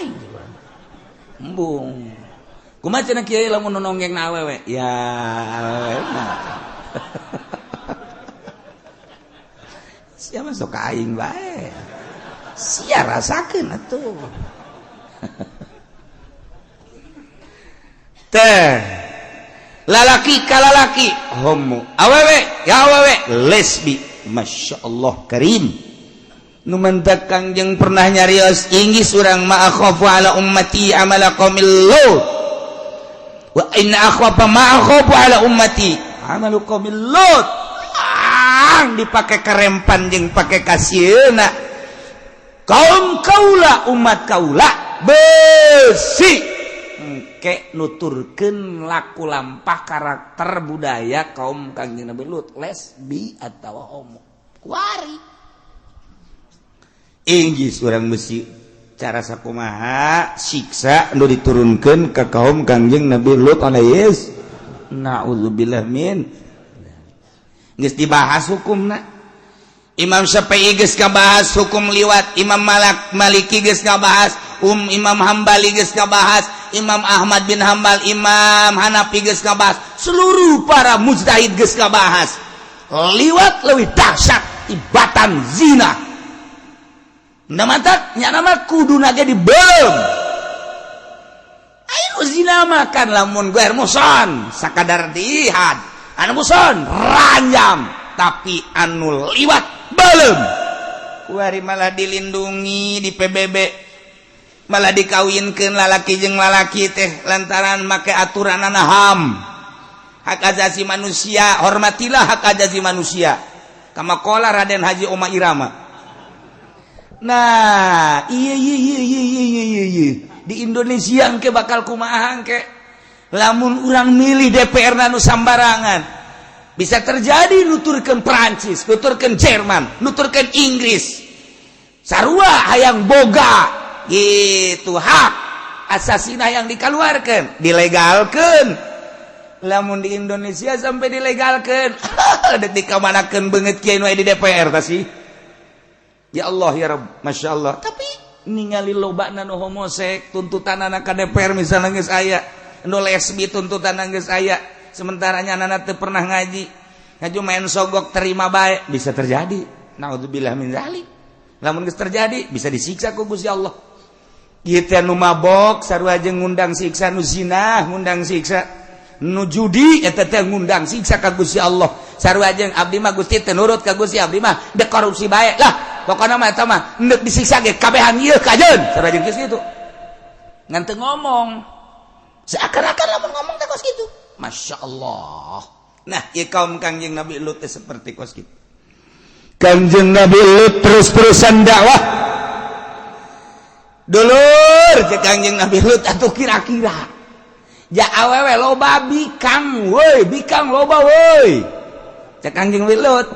aing embung kumaha cenah kieu lamun nonggeng na awewe ya sia masuk aing bae sia rasakeun atuh teh lalaki ka lalaki homo awewe ya awewe lesbi masyaallah karim nu mentak Kangjeng pernah nyarios inggis urang ma akhafu ala ummati amala qaumil lut wa inna akhwafa ma akhafu ala ummati amalu qaumil lut dipake karempan jeung pake kasieuna kaum kaula umat kaula besi engke nuturkeun laku lampah karakter budaya kaum Kangjeng Nabi Lut lesbi atawa homo kuari inggis urang besi cara sakumaha siksa nu diturunkeun ka kaum Kangjeng Nabi Lut alaihis naudzubillah min geus dibahas hukumna Imam Syafi'i geus ngabahas hukum liwat Imam Maliki geus ngabahas Imam Hambali geus ngabahas Imam Ahmad bin Hambal Imam Hanafi geus ngabahas seluruh para mujtahid geus ngabahas liwat leuwih dahsyat tibatan zina namatak nya nama kuduna ge dibeum aya zina makan lamun guer muson sakadar dihad anu muson ranjam tapi anu liwat belum kuari malah dilindungi di PBB malah dikawinkeun lalaki jeung lalaki teh lantaran make aturanana HAM hak asasi manusia hormatilah hak asasi manusia kama qala Raden Haji Oma Irama nah iya di Indonesia engke bakal kumaha engke lamun urang milih DPR nu sambarangan bisa terjadi nuturkeun Perancis, nuturkeun Jerman, nuturkeun Inggris. Sarua hayang boga gitu hak asasina yang dikeluarkan, dilegalkeun. Lamun di Indonesia sampai dilegalkeun, detik kamanakeun beungeut kieu nu aya di DPR tah sih. Ya Allah ya Rabb, masyaallah. Tapi ningali lobana nu homosek tuntutanana ka DPR misalna geus aya nu lesbi tuntutan geus aya sementara nyanana teu pernah ngaji main sogok terima bae bisa terjadi naudzubillah min zalik lamun geus terjadi bisa disiksa ku Gusti Allah ieu teh nu mabok sarua jeung ngundang siksa nu zina ngundang siksa nu judi eta teh ngundang siksa ka Gusti Allah sarua jeung abdi mah Gusti teu nurut ka Gusti abdi mah dek korupsi bae lah pokona mah eta mah neuk disiksa ge kabehan ieu kajeun sarua jeung kitu ngan teu ngomong seakan-akan lamun ngomong teh kos gitu. Masya Allah. Nah, ya kaum Kangjeng Nabi Lut seperti kos gitu. Kangjeng Nabi Lut terus-terusan dakwah. Dulur, ke Kangjeng Nabi Lut atuh kira-kira. Ja awewe loba bikang loba woi. Cek Kangjeng Nabi Lut.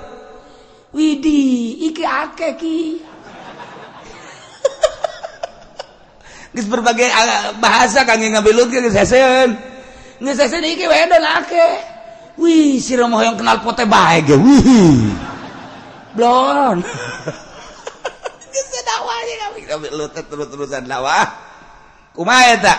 Widih, iki akeh ki. Geus berbagai bahasa Kangjeng Nabi Lut geus heseueun. Geus heseueun iki wedon akeh. Wih, si Romo hoyong kenal pote bae ge. Wih. Blon. Geus dakwah ye Kangjeng Nabi Lut terus-terusan dakwah. Kumaha eta?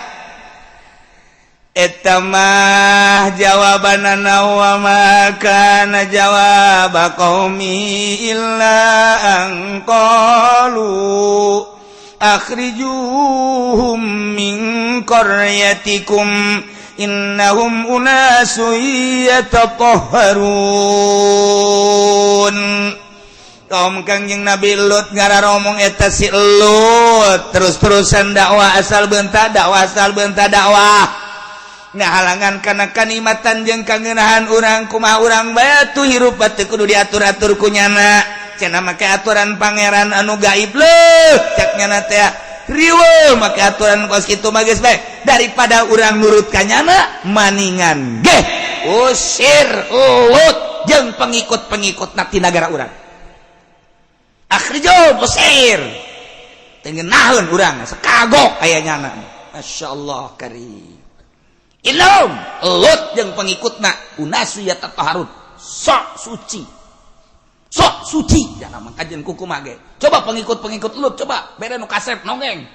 Eta mah jawabanana wa ma kana jawab qaumi illa an qalu akhrijuhum min qaryatikum innahum unasun yatatahharun. Kaum Kangjeng Nabi Lut ngararomong eta si Lut terus-terusan dakwah asal beunta dakwah ngahalangan kana kanikmatan jeung kangeunahan urang kumaha urang bae tuh hirup teu kudu diatur-atur ku nyana cenah make aturan pangeran anu gaib leuh cek nyana teh riweuh make aturan kos kitu mah geus bae daripada urang nurut ka nyana maningan geh usir Lut jeung pengikut-pengikutna ti nagara urang akhrijul usir teu ngeunaheun urang sekagok aya nyana masyaallah karim. Ilham Lut jeung pengikutna unasu yatatahharun sok suci jangan mangkajeun kuku mage coba pengikut Lut coba bere nu kasep nongeng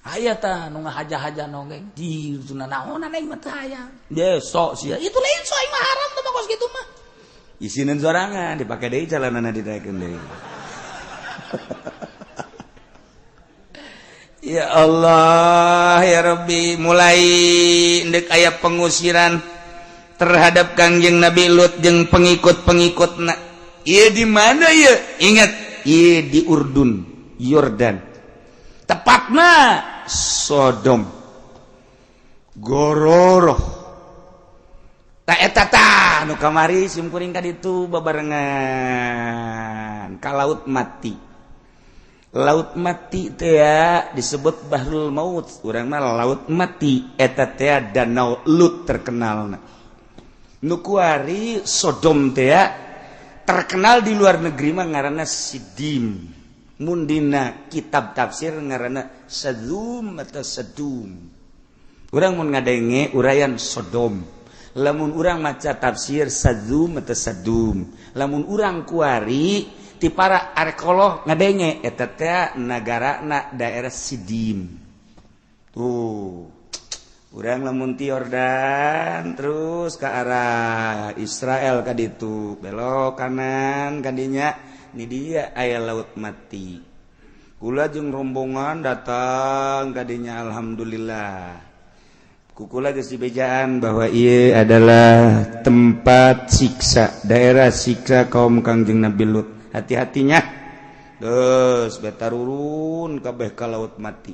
aya tah nu ngahaja-haja nongeng di tuna naonan aing mah teu hayang ye sok sia itu lain sok aing mah haram teh kos kitu mah isinin sorangan dipake deui calanana ditaekeun deui ya Allah ya Rabbi mulai endek aya pengusiran terhadap Kangjeng Nabi Lut jeung pengikut-pengikutna ieu di mana ieu ingat ieu di Urdun Yordan tepatna Sodom Gororoh tak eta tah nu kamari simkuring ka ditu babarengan ka laut mati teh ya disebut Bahrul Maut urang mah laut mati eta teh danau Lut terkenalna nu kuari Sodom teh ya terkenal di luar negeri mah ngaranna Sidim mundina kitab tafsir ngaranna Sadum atau Sadum urang mun ngadenge urayan Sodom lamun urang maca tafsir Sadum atau Sadum lamun urang kuari ti para arkeolog ngadenge eta teh nagarana daerah Sidim tuh urang lamun ti Yordan terus ke arah Israel ka ditu belok kanan kadinya ini dia aya laut mati kula jeung rombongan datang kadinya alhamdulillah kukula geus dibejaan bahwa ieu adalah tempat siksa daerah siksa kaum Kangjeng Nabi Lut hati-hatinya geus betarurun kabeh ka laut mati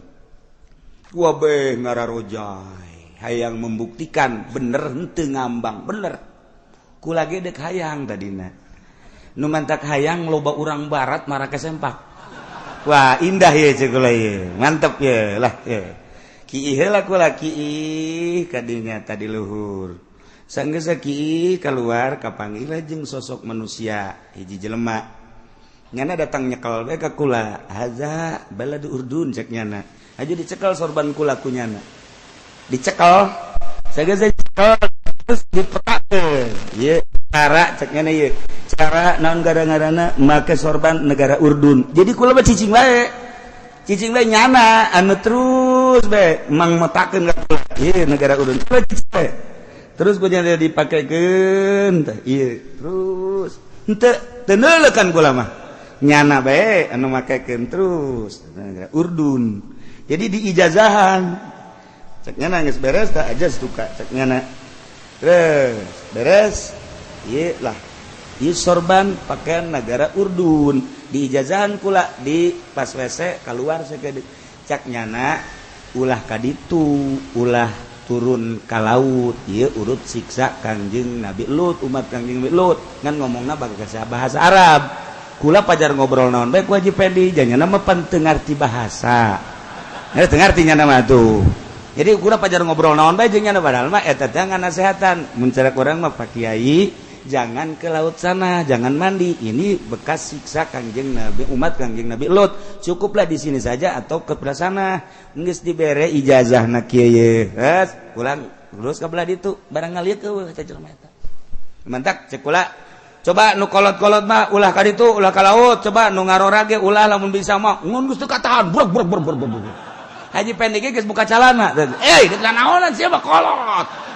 wabeh ngararojay hayang membuktikan bener henteu ngambang bener kula ge deuk hayang tadina nu mantak hayang loba urang barat marah kesempak wah indah ya cekula ya mantep ya lah ya kiih heula kula kiih kadinya tadi luhur sanggeus kiih keluar kapanggil jeung sosok manusia hiji jelema nyana datang nyekel bae ka kula haza baladu Urdun cek nyana aju dicekel sorban kula ku nyana dicekel sanggeus dicekel terus dipetakeun ieu cara cek nyana ieu cara naon gara-garana make sorban negara Urdun jadi kula mah cicing bae nyana anu terus bae mang metakeun ka kula ieu negara Urdun terus ku nyana dipakekeun tah ieu terus henteu teu neulekan kula mah nyana bae anu makekeun terus negara Urdun jadi diijazahan cek nyana geus beres tah aja suka cek nyana terus beres ieu lah ieu sorban pakaian negara Urdun diijazahan kula di pas WC keluar sakeudeuk cak nyana ulah kaditu ulah turun ka laut ieu urut siksa Kangjeng Nabi Lut umat Kangjeng Nabi Lut ngan ngomongna bahasa Arab kula pajar ngobrol naon bae ku Haji Pendi janyana mah pan teu ngarti bahasa teu ngarti nyana mah tuh jadi kula pajar ngobrol naon bae jeung nyana padahal mah eta teh nganasehatan mun cara urang mah Pak Kiai jangan ke laut sana, jangan mandi. Ini bekas siksa Kangjeng Nabi umat Kangjeng Nabi Lut. Cukuplah di sini saja atau ke belah sana. Geus dibere ijazahna kieu ye. Pulang terus ka belah ditu barang ngalieu eueuh teh jelema eta. Mantak cek kula. Coba nu kolot-kolot mah ulah ka ditu, ulah ka laut. Coba nu ngarora ge ulah lamun bisa mah. Mun geus teu katahan. Brek. Haji Pendi ge geus buka calana. Deuk naonan sia mah kolot.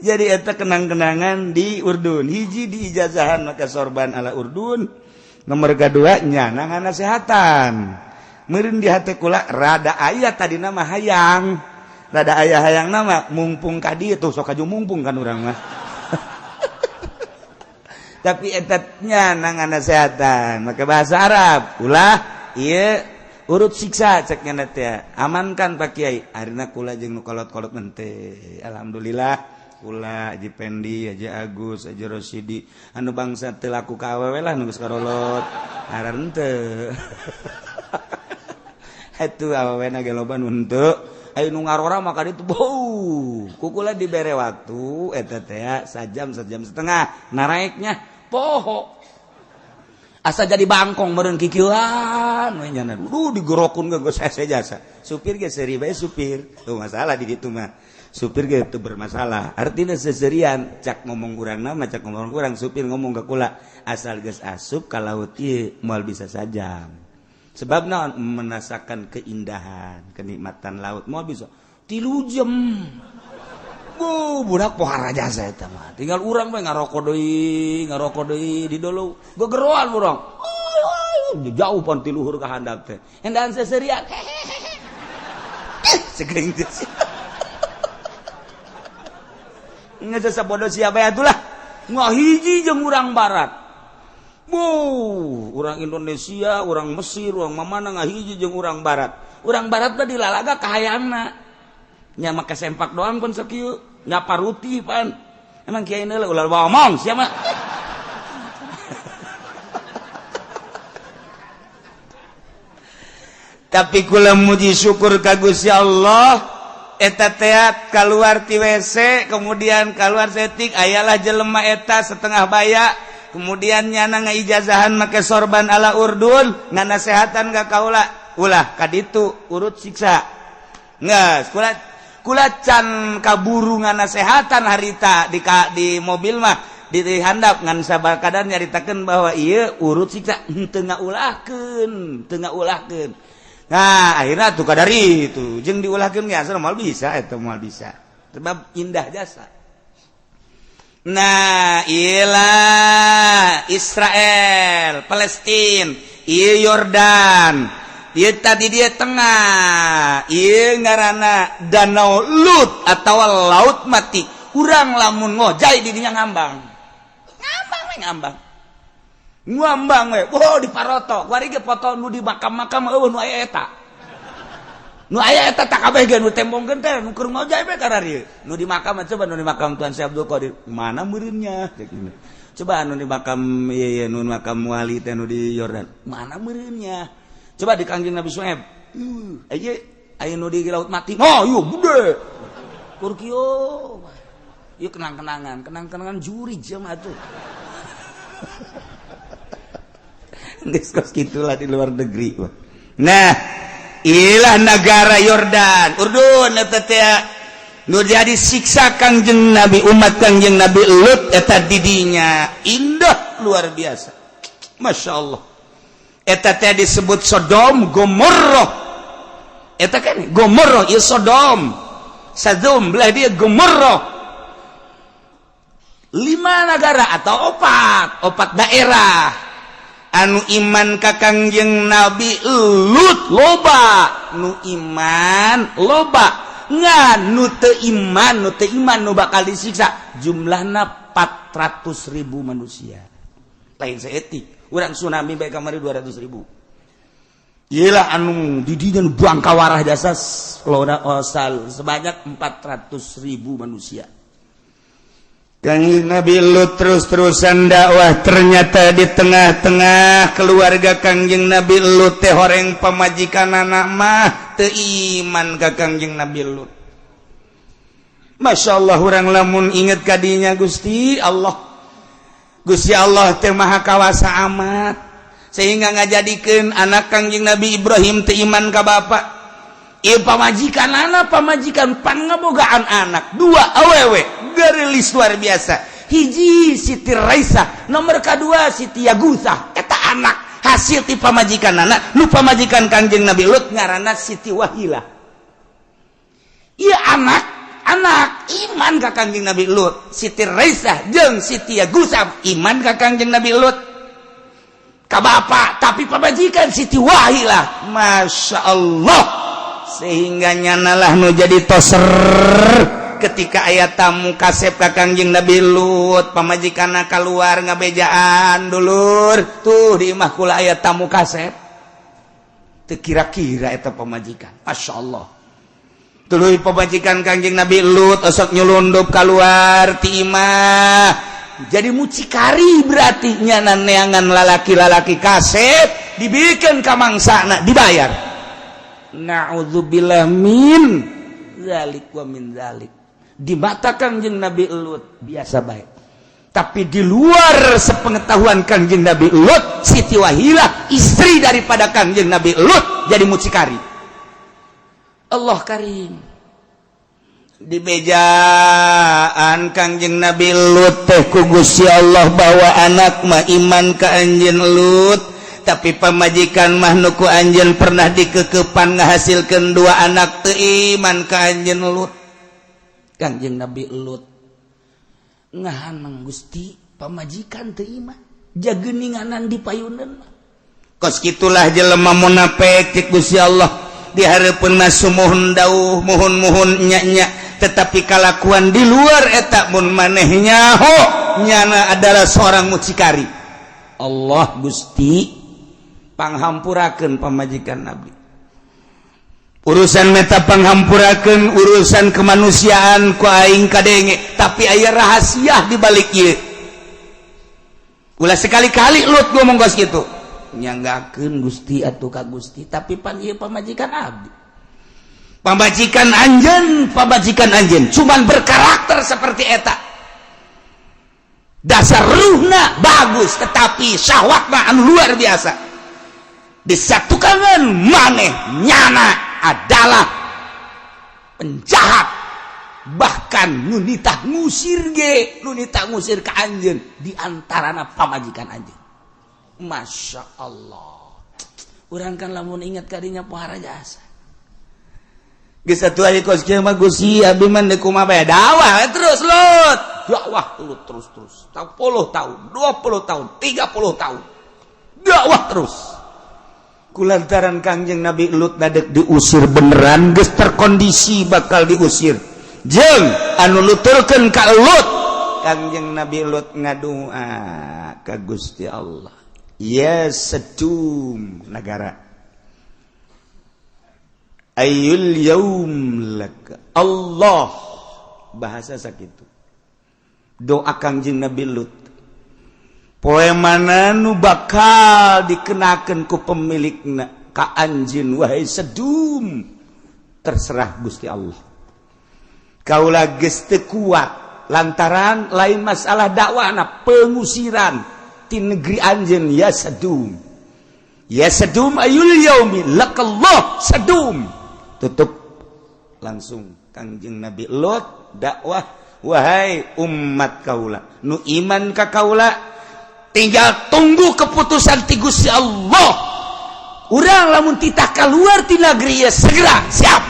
Jadi eta kenang-kenangan di Urdun hiji di ijazahan maka sorban ala Urdun nomor kedua nyana nganasehatan meureun di hate kula rada aya tadina mah hayang rada aya hayang nama mumpung ka dieu tuh sok aju mumpung kan urang mah tapi eta nyana nganasehatan maka bahasa Arab ulah ieu urut siksa cek nyana teh amankan Pak Kiai arina kula jeung nu kolot-kolot mente alhamdulillah kula Haji Pendi, Haji Agus, Haji Rosidi anu bangsa teu laku ka awewe lah nu geus karolot aran teu atuh awewena ge loba nu henteu aya nu ngarora maka ditu bau kukula dibere waktu eta teh sajam setengah naraeknya poho asa jadi bangkong meureun kikieuan we nyana digorokun ke saya jasa supir ge seuri bae supir tuh masalah di ditu mah supir ge teu bermasalah artina seserian cak ngomong urangna mah cak ngomong urang supir ngomong ka kula asal geus asup ka laut ieu moal bisa sajam sebab naon merasakan keindahan kenikmatan laut moal bisa 3 jam budak pohara jasa eta mah. Tinggal urang we ngarokok deui di dolo. Gegeroan urang. Jauh pon ti luhur ka handap teh. Endahan seserian. Segering teh. Ngeuseus sabodo siapa ya atulah. Ngahiji jeung urang barat. Urang Indonesia, urang Mesir, urang mamana ngahiji jeung urang barat. Urang barat teh dilalaga kahayanna. Nya make sempak doang pun sakieu nyapa ruti pan emang kiai neula ulah ngomong sia mah tapi kula muji syukur ka Gusti Allah eta teh kaluar ti WC kemudian kaluar setik ayalah jelema eta setengah baya kemudian nyana ngaijazahan make sorban ala urdun nganasehatan ka kaula ulah ka ditu urut siksa geus kula can kaburu nganasehatan harita di mobil mah di handap ngan sabakadan nyaritakeun bahwa ieu urut siksa teu ngaulahkeun nah akhirna tuh kadari itu jeung diulahkeun ge asal moal bisa eta moal bisa sebab indah jasa nah iyalah Israel Palestina ieu Yordan ieu tadi dia tengah ieu ngaranna danau Lut atawa laut mati urang lamun ngojay di dinya ngambang we di paroto kuari ge foto nu di makam-makam eueuh nu aya eta tak kabeh ge nu tembongkeun teh nu keur ngojay we kararieu nu di makam coba nu di makam Tuan Syekh Abdul Qadir mana meureunnya coba nu di makam ieu nu makam wali teh nu di Yordan mana meureunnya coba di Kangjeng Nabi Suhaib aya nu di laut mati ieu gede kur kieu ieu kenang-kenangan juri jam atuh geus kos kitulah di luar negeri nah ilah negara Yordan Urdun eta teh nu jadi siksa Kangjeng Nabi umat Kangjeng Nabi Lut eta didinya indah luar biasa masyaallah eta teh disebut Sodom Gomorrah eta kan Gomorrah ieu Sodom belah dia Gomorrah 5 negara atau 4 daerah anu iman ka Kangjeng Nabi Lut loba nu iman loba ngan nu teu iman nu bakal disiksa jumlahna 400.000 manusia lain saeutik urang tsunami bae kamari 200.000 iyalah anu di dinya nu bangkawarah jasa sebanyak 400.000 manusia Kangjeng Nabi Lut terus-terusan dakwah ternyata di tengah-tengah keluarga Kangjeng Nabi Lut teh horeng pamajikan anak mah teu iman ka Kangjeng Nabi Lut masyaallah urang lamun inget kadinya Gusti Allah teh maha kawasa amat sehingga ngajadikeun anak Kangjeng Nabi Ibrahim teu iman ka bapa ieu pamajikan pangabogaan anak 2 awewe gerilis luar biasa hiji Siti Raisa nomor kedua Siti Yagutha eta anak hasil ti pamajikan anak nu pamajikan Kangjeng Nabi Lut ngaranna Siti Wahilah ieu anak iman ka Kangjeng Nabi Lut Siti Raisa jeung Siti Yagutha iman ka Kangjeng Nabi Lut ka bapa tapi pamajikan Siti Wahilah masyaallah sehingga nyanalah nu jadi toser ketika aya tamu kasep ka Kangjeng Nabi Lut pamajikanna keluar ngabejaan dulur tuh di imah kula aya tamu kasep teu kira-kira eta pamajikan masyaallah tuluy pamajikan Kangjeng Nabi Lut osok nyelundup keluar ti imah jadi mucikari berarti nyana neangan lalaki-lalaki kasep dibikin ka mangsana dibayar na'udzubillah min zalik wa min zalik di mata Kangjeng Nabi Lut biasa baik Tapi di luar sepengetahuan Kangjeng Nabi Lut, Siti Wahilah istri daripada Kangjeng Nabi Lut jadi mucikari. Allah karim. Di bejaan Kangjeng Nabi Lut teh ku Gusti Allah bawa anak mah iman ka anjeun Lut, tapi pamajikan mah nu ku anjeun pernah dikekepan ngahasilkeun 2 anak teu iman ka anjeun Lut. Kangjeng Nabi Lut ngahanang Gusti pamajikan teu iman, jageuninganan di payuneun. Kos kitulah jelema munafik ti Gusti Allah di hareupeun mah sumuhun dauh muhun-muhun nya-nya, tetapi kalakuan di luar eta mun maneh nyaho nyana adalah seorang mucikari. Allah Gusti panghampurakeun pamajikan Nabi. Urusan meta panghampurakeun urusan kemanusiaan ku aing kadenge, tapi aya rahasia di balik ieu. Ulah sekali-kali Lut ngomong kos kitu. Nyanggakeun Gusti atuh ka Gusti, tapi pan ieu pamajikan abdi. Pamajikan anjeun cuman berkarakter seperti eta. Dasar ruhna bagus, tetapi syahwatna anu luar biasa. Disatukan maneh nyana adalah penjahat, bahkan nunitah ngusir ke anjeun di antarana pamajikan anjeun. Masya Allah, urang kan lamun ingat kadinya pohara jasa geus atuh aya kos kieu mah Gusti abdi mah deuk kumaha bae dakwah terus Lut, dakwah terus 10 tahun 20 tahun 30 tahun dakwah terus. Kulantaran Kangjeng Nabi Lut nadek diusir beneran, geus terkondisi bakal diusir. Jeung anu nuturkeun ka Lut, Kangjeng Nabi Lut ngadua ka Gusti Allah. Ya Sedum negara. Ayul yaum laka. Allah bahasa sakitu. Doa Kangjeng Nabi Lut. Poe mana nu bakal dikenakeun ku pemilikna ka anjeun wahai Sedum, terserah Gusti Allah. Kaula geus teu kuat lantaran lain masalah dakwahna pengusiran ti negeri anjeun ya Sedum. Ya Sedum ayul yaumi lakallah Sedum. Tutup langsung Kangjeng Nabi Lut dakwah, wahai umat kaula nu iman ka kaula, tinggal tunggu keputusan ti Gusti Allah. Urang lamun titah keluar ti negeri ya segera siap.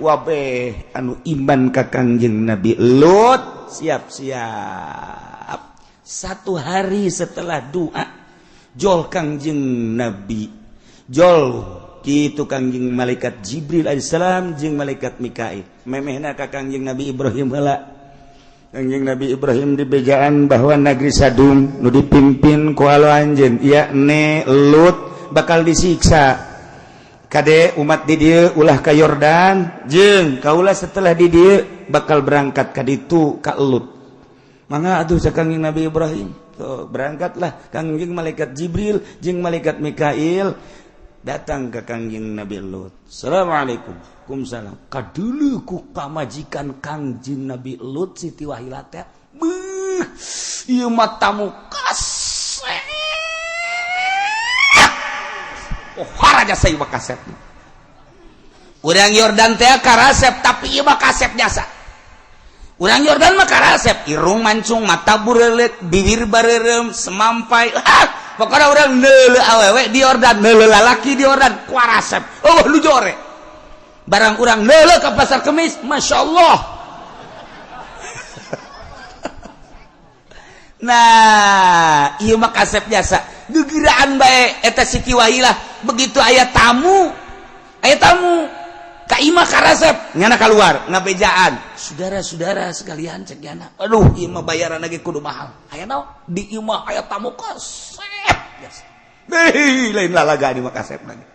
Wabeh anu iman ka Kangjeng Nabi Lut siap-siap. 1 hari setelah doa jol Kangjeng Nabi jol kitu Kangjeng malaikat Jibril alaihissalam jeung malaikat Mikail memehna ka Kangjeng Nabi Ibrahim heula. Kangjeng Nabi Ibrahim di bejaan bahwa negeri Sadum nu dipimpin ku alo anjeun yakni Lut bakal disiksa. Kade umat di dieu ulah ka Yordan jeung kaula setelah di dieu bakal berangkat ka ditu ka Lut. Mangga atuh sa Kangjeng Nabi Ibrahim. So, berangkatlah Kangjeng malaikat Jibril jeung malaikat Mikail datang ke Kangjeng Nabi Lut. Assalamualaikum. Waalaikumsalam. Kadulu ku pamajikan Kangjeng Nabi Lut Siti Wahilah teh. Beuh, ieu mah tamu kasep. Oh, haraja saya mah kasep. Urang Yordan teh karasep tapi ieu mah kasep jasa. Urang Yordan mah karasep, irung mancung, mata burelet, bibir bareureum, semampai. Pokoknya orang neule awewe di Yordan, neule lalaki di Yordan, kuarasep. Oh, lu jore. Barang orang neule ke pasar Kemis, Masya Allah. Nah, iya mah kasep jasa. Gegiraan bae eta Siti Wahilah. Begitu aya tamu ka imah karasep, nyana keluar, ngabejaan. Saudara-saudara sekalian cek nyana. Aduh, imah bayaran lagi kudu mahal. Aya naon? Di imah aya tamu kasep. Lain lalaga di Makasep lagi.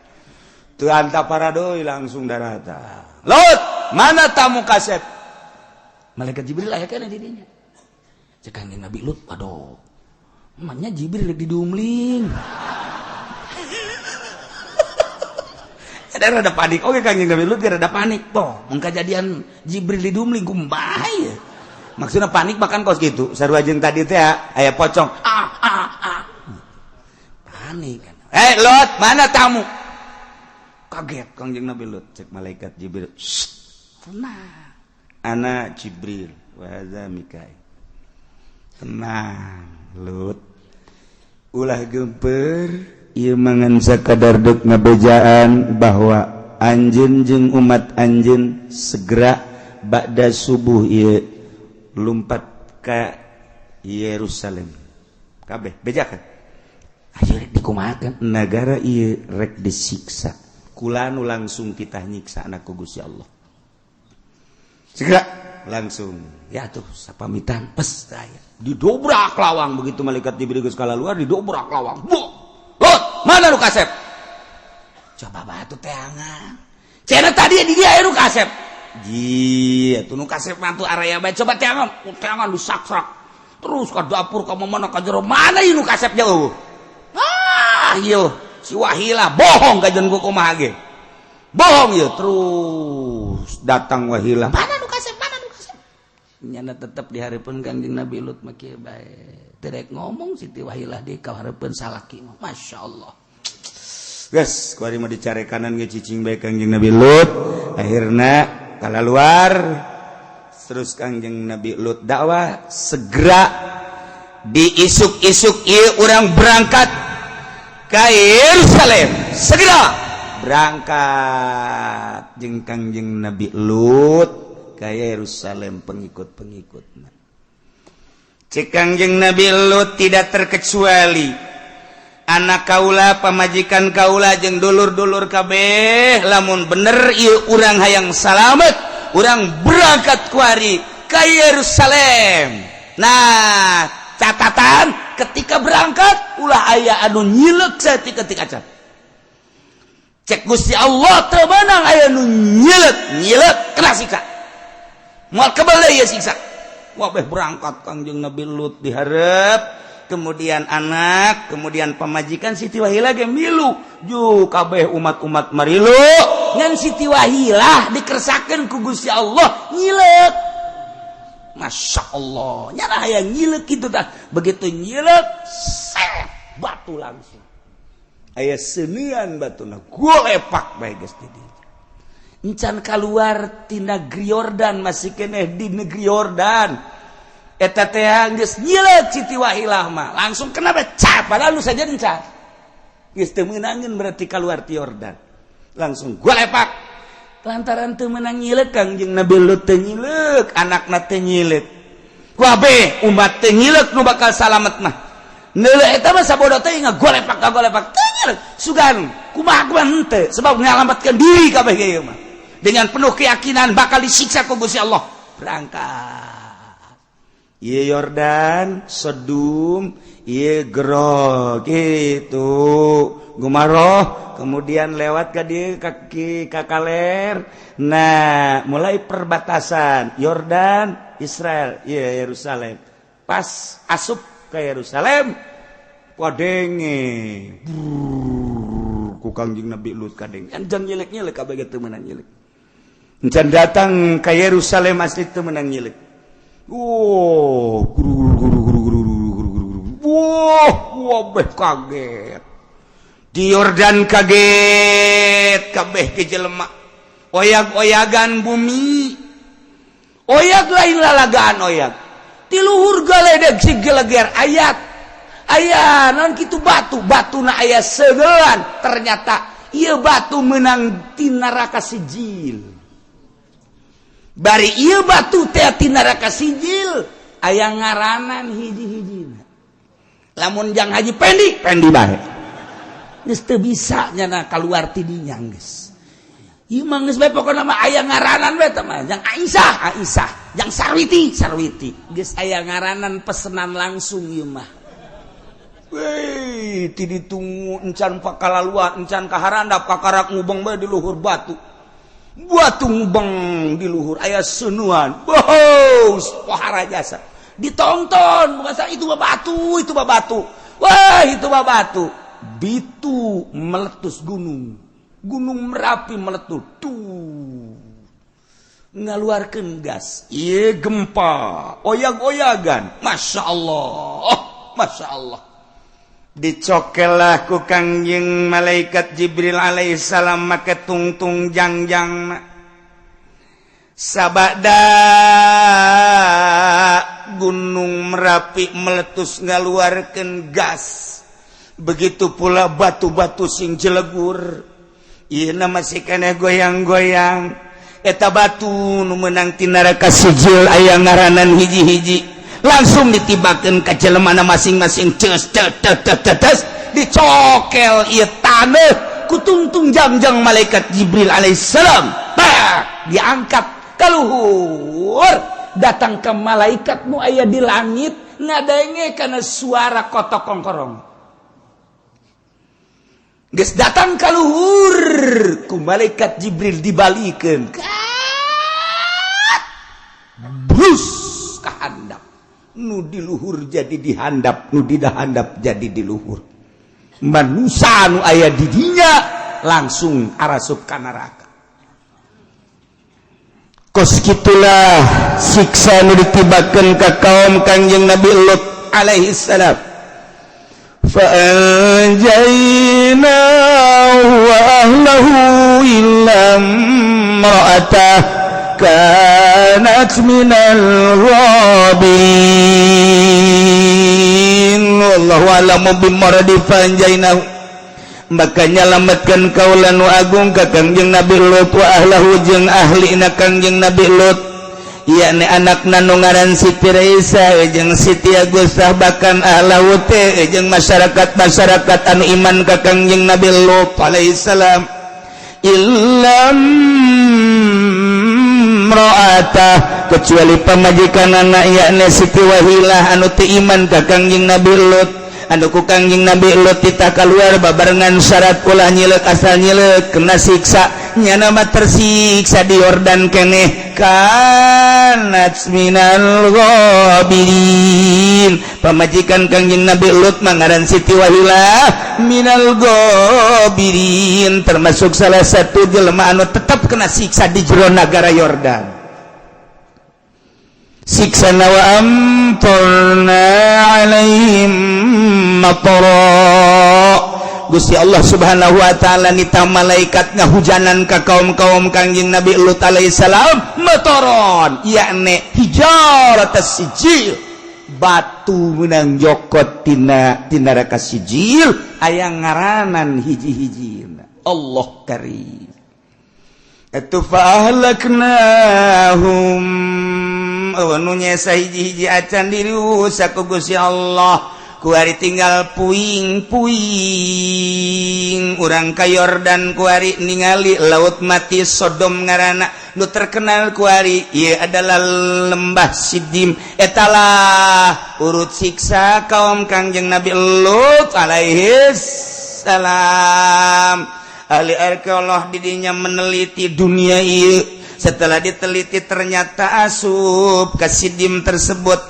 Tu anta paradoi langsung darata. Lot, mana tamu kasep? Malaikat Jibril aya kana di dinya. Cek Kangjeng Nabi Lut, aduh. Emangnya Jibril di dumling. Ada rada panik. Oke Kangjeng Nabi Lut rada panik. Toh, mun kejadian Jibril di dumling kumaha ya? Maksudnya panik makan kos gitu. Sarua jeung tadi teh aya pocong. Panik kan. Lot, mana tamu? Kaget Kangjeng Nabi Lut, cek malaikat Jibril. Tenang. Ana Jibril wa hadza Mikail. Tenang, Lut. Ulah geumpeur, ieu mangan sakadar deuk ngabejaan bahwa anjeun jeung umat anjeun segera ba'da subuh ieu lumpat ka Yerusalem. Kabeh bejakeun. Ayo rek dikumahakeun. Nagara ieu rek disiksa. Kula nu langsung kita nyiksa anak ku Gusti Allah. Segera langsung ya tuh sapamitan pes saya. Didobrak lawang begitu malaikat Jibril geus kalaluar didobrak lawang. Lot, mana nu kasep? Coba batu teangan. Cenah tadi di dia anu kasep. Ji, atuh nu kasep mantu araya bae coba teangan disaksak. Terus ka dapur ka mana ka jero mana ieu nu kasep jauh. Ieu si Wahila bohong ka jeung kumaha ge. Bohong ieu terus datang Wahila. Mana nu kasep? Nyana tetep dihareupeun Kangjeng Nabi Lut mah kieu bae. Teu rek ngomong Siti Wahilah di kahareupeun salaki mah. Masyaallah. Geus, kuari mah dicare kanan ge cicing bae Kangjeng Nabi Lut. Akhirna kalaluar terus Kangjeng Nabi Lut dakwah segera diisuk-isuk ieu urang berangkat ka Yerusalem. Segera berangkat jeung Kangjeng Nabi Lut ka Yerusalem pengikut-pengikutna. Cek Kangjeng Nabi Lut tidak terkecuali anak kaula, pamajikan kaula jeung dulur-dulur kabeh lamun bener ieu urang hayang salamet, urang berangkat kuari ka Yerusalem. Nah, catatan ketika berangkat ulah aya anu nyileuk saeutik-eutik acan. Cek Gusti Allah teu meunang aya nu nyileuk kena siksa. Moal kebal ieu siksa. Wabeh berangkat Kangjeng Nabi Lut dihareup, kemudian anak, kemudian pamajikan Siti Wahilah ge milu. Ju kabeh umat-umat marilu ngan Siti Wahilah dikersakeun ku Gusti Allah nyileuk. Masya Allah, nyana aya nyileuk kitu tah. Begitu nyileuk, batu langsung. Aya seunian batuna, golepak bae geus di dieu. Encan kaluar ti negeri Yordan masih keneh di negeri Yordan. Eta teh geus nyileuk Siti Wahilah mah langsung kena becap padahal nu saja encan. Geus teu meunangeun berarti kaluar ti Yordan. Langsung golepak. Lantaran teu meunang nyileuk Kangjeng Nabi Lut teu nyileuk, anakna teu nyileuk. Kabeh umat teu nyileuk nu bakal salamet mah. Neuleuh eta mah sabodo teh ngagolepak teu nyileuk. Sugan kumaha henteu sebab nyalametkeun diri kabeh ge ieu mah. Dengan penuh keyakinan bakal disiksa ku Gusti Allah. Berangkat. Ieu Yordan, Sodom, ieu Gero gitu. Gumaroh, kemudian lewat ka dieu ka Kaler. Nah, mulai perbatasan Yordan, Israel, ieu Yerusalem. Pas asup ka Yerusalem, wadenge. Ku Kangjeng Nabi Lut kadeng. Anjang nyelek-nyelek kabeh teu meunang nyelek. Encan datang ke Yerusalem asli itu menang nyilik. Wah, kaget. Di Yordan kaget, kabeh ke jelema. Oyag-oyagan bumi. Oyag lain lalagaan oyag. Di luhur galedeg si geleger ayat. Aya non kitu batu na aya segelan. Ternyata ieu batu menang ti neraka sijil. Bari ieu batu teh ti neraka sijil aya ngaranan hiji-hijina. Lamun jang haji pendi bae. Geus teu bisa nyana kaluar ti dinya geus. Ieu mah geus bae pokona mah aya ngaranan bae teh mah. Jang Aisyah, jang Sarwiti. Geus aya ngaranan pesenan langsung ieu mah. Weh, ti ditunggu encan pakalaluan, encan kaharandap kakarak ngubeng bae di luhur batu. Batu ngubeng di luhur aya sunuan. Bos, pohara jasa. Ditonton, bukan itu batu. Wah, itu batu. Bitu meletus gunung. Gunung Merapi meletus. Tuh. ngaluarkeun gas, ieu gempa, oyag-oyagan, masya Allah. Dicokelah ku Kangjeng malaikat Jibril alaihissalam make tungtung jangjang sabada gunung Merapi meletus ngaluarkeun gas, begitu pula batu-batu sing jelegur, ieu masih keneh goyang-goyang. Eta batu nu meunang ti neraka sijil aya ngaranan hiji-hiji, langsung ditibakeun ka jelemana masing-masing, ceus dicokel ieu taneuh ku tungtung jangjang malaikat Jibril alaihissalam. Diangkat ka luhur, datang ke malaikat nu aya di langit ngadenge kana suara kotok kongkorong. Geus datang ka luhur ku malaikat Jibril dibalikeun brus ka handap, nu di luhur jadi di handap, nu di handap jadi di luhur. Manusia nu aya di dinya langsung arasup ka neraka. Kos kitulah siksa nu ditibakeun ka kaum Kangjeng Nabi Lut alaihi salam. فأنجيناه وأهله إلا امرأته كانت من الغابرين والله أعلم بمراد فأنجيناه. Maka nyalametkeun kaula nu agung ka Kangjeng Nabi Lut wa ahlahu jeung ahlina Kangjeng Nabi Lut, yakni anakna nu ngaran Siti Raisa jeung Siti Agusah, bahkan ahlahu teh jeung masyarakat anu iman ka Kangjeng Nabi Lut alaihi salam. Illam ra'atah, kecuali pamajikanana yakni Siti Wahilah anu teu iman ka Kangjeng Nabi Lut, anu ku Kangjeng Nabi Lut titah kaluar babarengan syarat ulah nyileuk asal nyileuk kena siksa, nyana mah tersiksa di Yordan keneh. Kanat minal ghabirin, pamajikan Kangjeng Nabi Lut mangaran Siti Wahilah minal ghabirin, termasuk salah satu jelema anu tetap kena siksa di jero nagara Yordan. Siksa wa amtarna alaihim matara, Gusti Allah Subhanahu wa taala nita malaikat ngahujanan ka kaum-kaum Kangjeng Nabi Lut alaihi salam mataron, yakni hijarat sijil, batu menang jokot tina neraka sijil aya ngaranan hiji-hijina. Allah karim. Atu faahlaknahum nu nyesa hiji-hiji acan dirusak ku Gusti Allah, ku ari tinggal puing-puing urang ka Yordan, ku ari ningali laut mati Sodom ngaranna nu terkenal ku ari ieu adalah lembah Sidim. Etalah urut siksa kaum Kangjeng Nabi Lut alaihi salam. Ahli arkeolog didinya meneliti dunia ieu. Setelah diteliti ternyata asup ka Sidim tersebut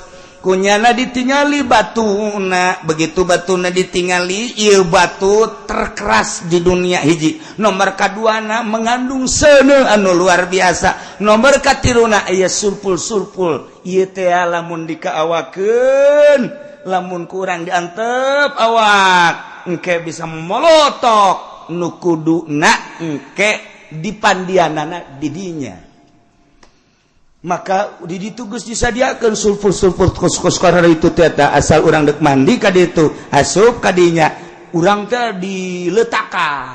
kunyana ditingali batuna, begitu batuna ditingali ieu batu terkeras di dunia hiji. Nomor kaduana mengandung seuneu anu luar biasa. Nomor katiruna aya sulfur ieu teh lamun dikaawakeun, lamun kurang diantep awak engke bisa molotok, nu kuduna engke dipandianana didinya. Maka di ditu geus disadiakeun sulfur kos karena itu teh asal urang dek mandi ka ditu asup ka dinya urang teh diletakkan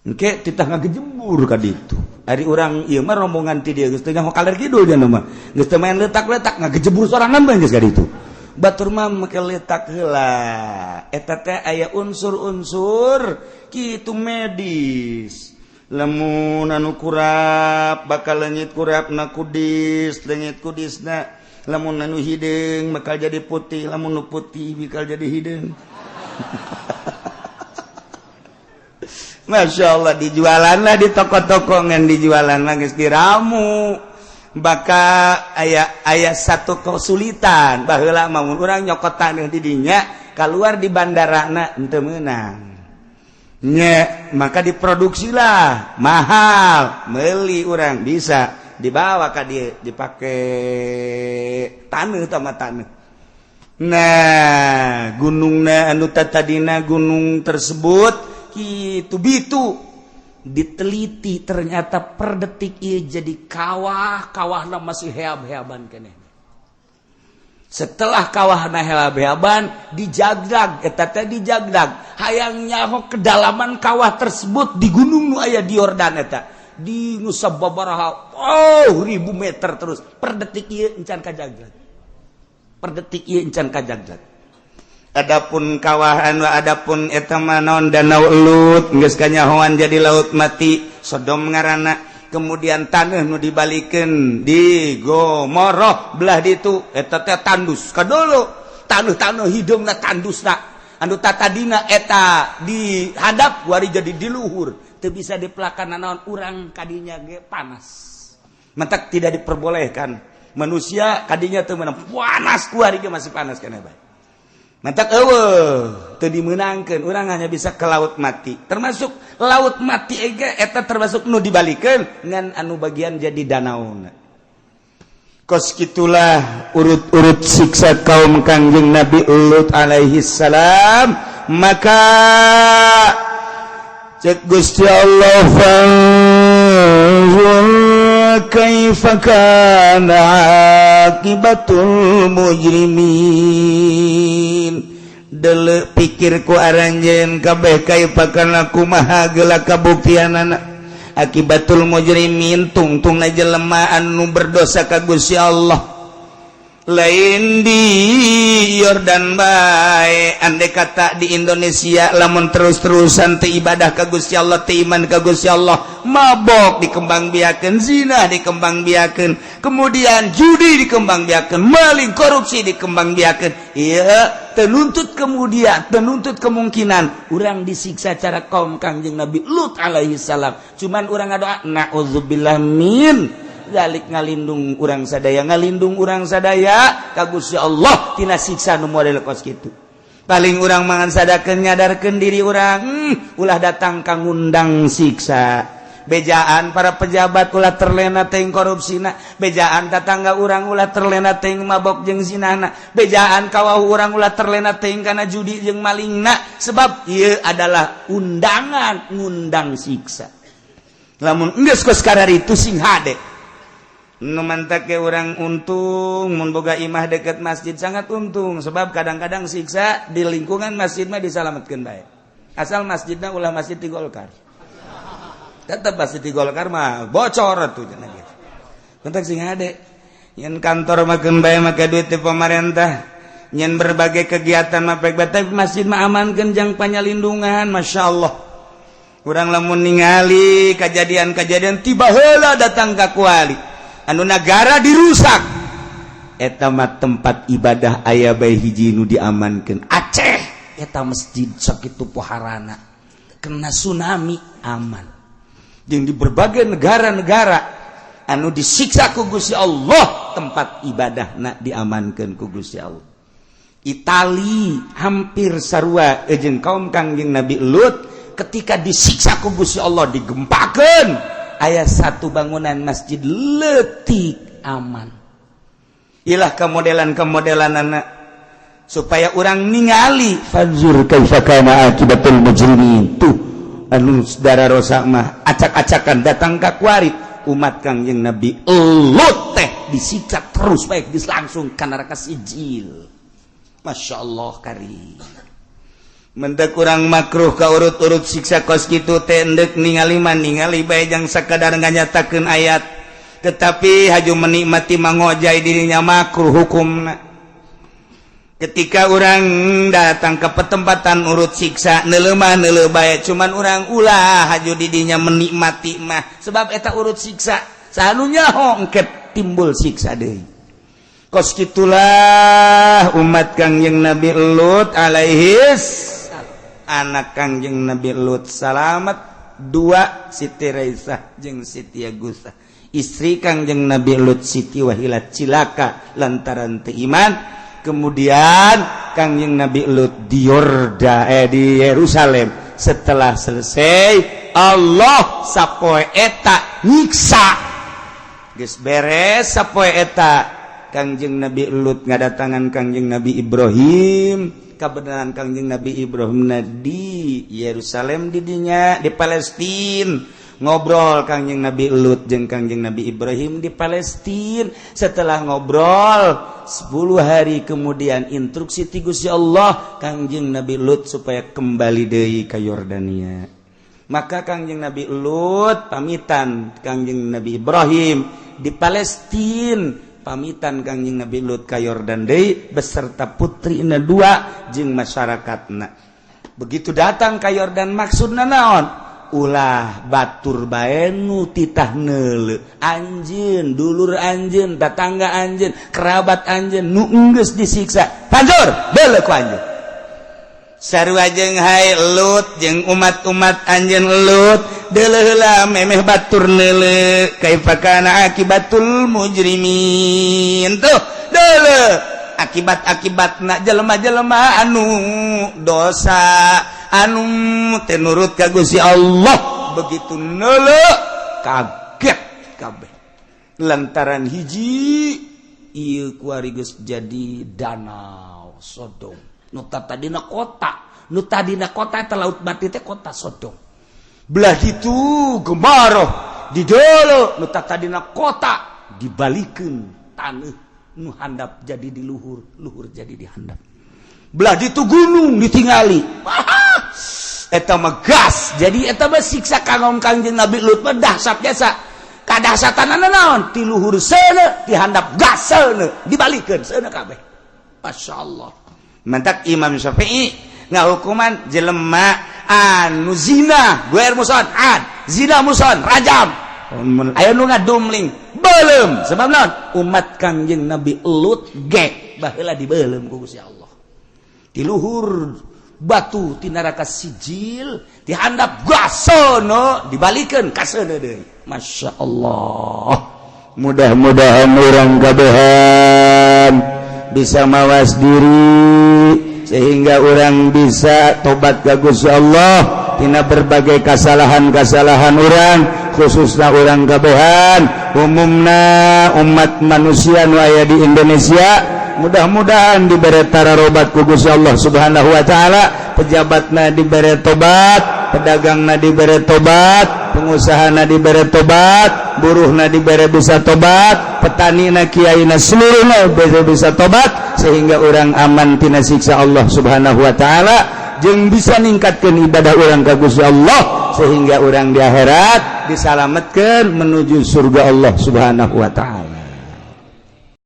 engke titah ngagejembur ka ditu. Ari urang ieu mah rombongan ti dieu geus teu kaler kidul dia mah geus teu main letak-letak ngagejembur sorangan bae geus ka ditu. Batur mah make letak heula. Eta teh aya unsur-unsur kitu medis. Lamun anu kurap bakal leungit kurapna kudis, leungit kudisna. Lamun anu hideung bakal jadi putih, lamun nu putih bakal jadi hideung. Masya Allah, dijualanlah di toko-toko ngan dijualan geus diramu. Baka aya satu kesulitan baheula mun urang nyokotan di dinya keluar di bandarana henteu meunang. maka diproduksilah mahal meli orang bisa dibawa ka dia dipakai taneuh sama taneuh. Nah gunungna anu tadina gunung tersebut kitu bitu diteliti ternyata per detik ieu jadi kawah-kawahna masih heab-heaban keneh. Setelah kawahna heab-heaban dijagdag eta teh dijagdag hayang nyaho kedalaman kawah tersebut di gunung nu aya di Yordan eta di nu sababaraha ribu meter terus per detik ieu encan kajagdag per detik ieu encan kajagdag. Adapun kawah anu adapun eta mah naon danau Lut geus kanyahoan jadi laut mati Sodom ngaranna. Kemudian tanah nu dibalikeun di Gomorrah belah ditu eta teh tandus kadolo taneuh hidungna tandusna anu tatadina eta dihadap wari jadi di luhur teu bisa dipelakana naon urang kadinya ge panas mentak tidak diperbolehkan manusia kadinya teu meunang panas kuari ge masih panas kana bae mentak eueuh teu dimeunangkeun urang hanya bisa ke laut mati termasuk laut mati eta termasuk nu dibalikeun ngan anu bagian jadi danauna. Kos kitulah urut-urut siksa kaum Kangjeng Nabi Lut alaihi salam maka cek Gusti Allah fanzur kaifa kana akibatul mujrimin. Dele pikirku aranjeun kabeh kaifa kana kumaha geula kabuktianana akibatul mujrimin tungtungna jelema anu berdosa ka Gusti Allah lain di Yordan bae andai kata di Indonesia lamun terus-terusan teu ibadah ka Gusti Allah teu iman ka Gusti Allah mabok dikembangbiakeun zina dikembangbiakeun kemudian judi dikembangbiakeun maling korupsi dikembangbiakeun ieu tenuntut kemungkinan urang disiksa cara kaum Kangjeng Nabi Lut alaihi salam cuman urang ngadoa naudzubillah min zalik ngalindung urang sadaya ka Gusti Allah tina siksa nu model kos kitu paling urang mangan sadakeun nyadarkeun diri urang ulah datang ka ngundang siksa bejaan para pejabat ulah terlena teuing korupsina bejaan tetangga urang ulah terlena teuing mabok jeung zinana bejaan kawah urang ulah terlena teuing kana judi jeung malingna sebab ieu adalah undangan ngundang siksa lamun geus kos kararitu sing hade nu mantake urang untung mun boga imah deket masjid sangat untung sebab kadang-kadang siksa di lingkungan masjid mah disalametkeun bae asal masjidna ulah masjid di Golkar tetep masjid di Golkar mah bocor atuh cenah gitu penting sing hade yen kantor makeun bae make duit ti pamarentah yen berbagai kegiatan mah baik bae masjid mah amankeun jang panyalindungan masyaallah urang lamun ningali kejadian-kejadian tiba heula datang ka kuali anu negara dirusak eta mah tempat ibadah aya bae hiji nu diamankeun Aceh eta masjid sakitu poharana kena tsunami aman jeung di berbagai negara-negara anu disiksa ku Gusti Allah tempat ibadahna diamankeun ku Gusti Allah. Itali hampir sarua jeung kaum Kangjeng Nabi Lut ketika disiksa ku Gusti Allah digempakeun aya satu bangunan masjid leutik aman. Ilah kemodelan anak supaya orang ningali fanzur kaifa kana akibatul mujrimin tuh anu saudara rosak mah acak-acakan datang ka kuarit umat Kangjeng Nabi Lut teh disiksa terus baik dilangsung ka neraka sijil. Masyaallah karim. Mentek kurang makruh ka urut-urut siksa kos kitu teh endek ningali bae jang sakadar nganyatakeun ayat tetapi haju menikmati mangojai dirinya makruh hukumna ketika orang datang ke petempatan urut siksa neuleuh bae cuman orang ulah haju didinya menikmati mah sebab eta urut siksa sanunya hongket timbul siksa deui kos kitulah umat Kangjeng Nabi Lut alaihis anak Kangjeng Nabi Lut salamet dua Siti Raisah jeung Siti Agusah istri Kangjeng Nabi Lut Siti Wahilah cilaka lantaran teu iman kemudian Kangjeng Nabi Lut di Yerusalem setelah selesai Allah sapoe eta nyiksa geus beres sapoe eta Kangjeng Nabi Lut ngadatangan Kangjeng Nabi Ibrahim kabenaran Kangjeng Nabi Ibrahim di Yerusalem didinya di Palestina ngobrol Kangjeng Nabi Lut jeung Kangjeng Nabi Ibrahim di Palestina setelah ngobrol 10 hari kemudian instruksi ti Gusti Allah Kangjeng Nabi Lut supaya kembali deui ka Yordania maka Kangjeng Nabi Lut pamitan Kangjeng Nabi Ibrahim di Palestina pamitan Kangjeng Nabi Lut ka Yordan deui beserta putrina 2 jeung masyarakatna begitu datang ka Yordan maksudna naon ulah batur bae nu titah neuleuh anjeun dulur anjeun tetangga anjeun kerabat anjeun nu geus disiksa panjur beuleuh ku anjeun sarua jeung hai Lut jeung umat-umat anjeun Lut deuleuh heula memeh batur neuleuh kaifa kana akibatul mujrimin tuh deuleuh akibat-akibatna jelema-jelema anu dosa anu teu nurut ka Gusti Allah begitu neuleuh kaget kabeh lantaran hiji ieu kuari geus jadi danau Sodom nu tadina kota eta laut mati teh kota Sodom belah itu gemarah di deuleuh nu tadina kota dibalikeun taneuh nu handap jadi di luhur jadi di handap belah itu gunung ditingali eta mah gas jadi eta mah siksa kangong Kangjeng Nabi Lut mah dahsyat biasa kadahsyatanana naon ti luhur seuneu di handap gas seuneu dibalikeun seuneu kabeh masyaallah mantak Imam Syafi'i ngahukuman jelema anu zina guer muson zina muson rajam aya nu ngadumling beulem sebab naon umat Kangjeng Nabi Lut ge baheula dibeulem ku Gusti Allah di luhur batu ti neraka sijil dihandap gasono dibalikeun ka seuneu deui masyaallah mudah-mudahan urang kabehan bisa mawas diri sehingga orang bisa tobat ka Gusti Allah tina berbagai kesalahan-kesalahan orang khususna orang kabehan umumna umat manusia nu aya di Indonesia mudah-mudahan diberi tararobat ku Gusti Allah Subhanahu wa taala pejabatna diberi tobat pedagangna diberi tobat pengusahana diberi tobat buruhna diberi bisa tobat petanina kiaina seluruhna bisa tobat sehingga orang aman tina siksa Allah Subhanahu wa taala jeung bisa ningkatkeun ibadah orang ka Gusti Allah sehingga orang di akhirat disalametkeun menuju surga Allah Subhanahu wa taala.